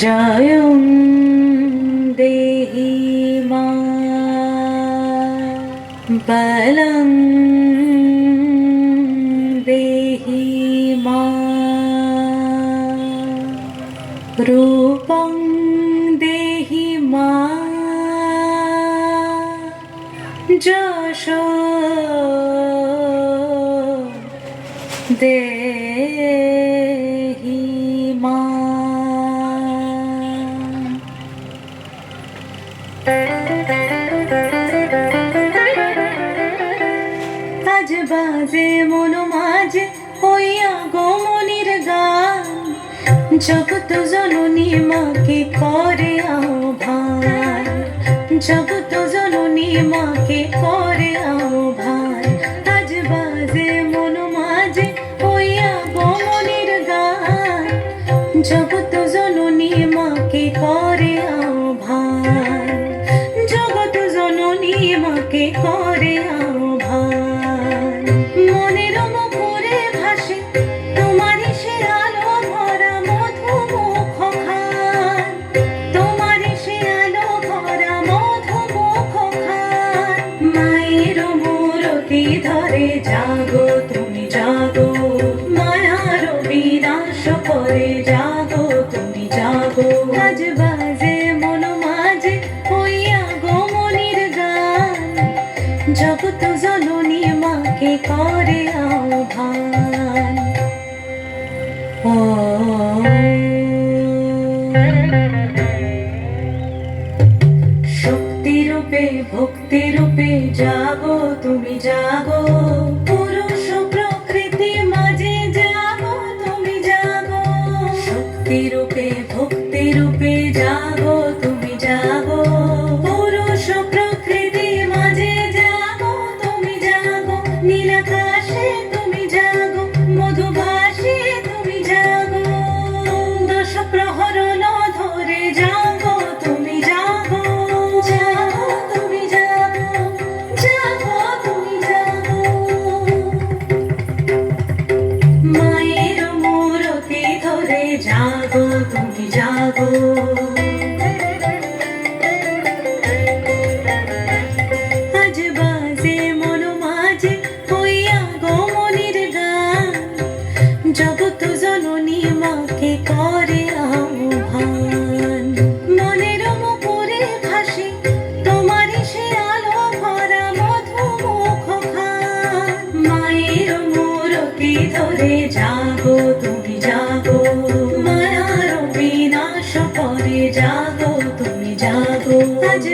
জয়ং দেহি মা বলং দেহি মা রূপং দেহি মা যশ দেহি মা। আজ বাজে মন মাঝে হইয়া গমনির গান, জগৎ জননী মাকে করে আহ্বান, জগৎ জননী মাকে করে আহ্বান। আজ বাজে মন মাঝে হইয়া গমনির গান, জগৎ জননী মাকে করে আহ্বান, জগৎ জননী মাকে করে আহ্বান। মনের মুখরে ভাসে তোমারই সে আলো ভরা মধুমুখ খান, তোমারই সে আলো ভরা মধুমুখ খান। মায়ের মূরতি ধরে জাগো তুমি জাগো, মায়ার বিনাশ করে জাগো তুমি জাগো। আজ বাজে মন মাঝে হইয়া গমনির গান, জগৎ জননী মাকে করে আহ্বান। ও শক্তি রূপে ভক্তি রূপে জাগো তুমি জাগো, পুরুষ প্রকৃতি মাঝে জাগো তুমি জাগো। শক্তি রূপে ভক্তি রূপে জাগো তুমি জাগো, পুরুষ প্রকৃতি মাঝে জাগো তুমি জাগো। নীলাকাশে তুমি জাগো, মধুভাষে তুমি জাগো, দশ প্রহরণ ধরে জাগো তুমি জাগো, জাগো তুমি জাগো, জাগো তুমি জাগো। মায়ের মূরতি ধরে জাগো তুমি জাগো। আজ বাজে মন মাঝে হইয়া গমনির গান, জগৎ জননী মাকে করে আহ্বান। মনের মুখরে ভাসে তোমারই সে আলো ভরা মধুমুখ খান। মায়ের মূরতি ধরে জাগো তুমি জাগো, মায়ার বিনাশ করে জাগো তুমি জাগো। আজ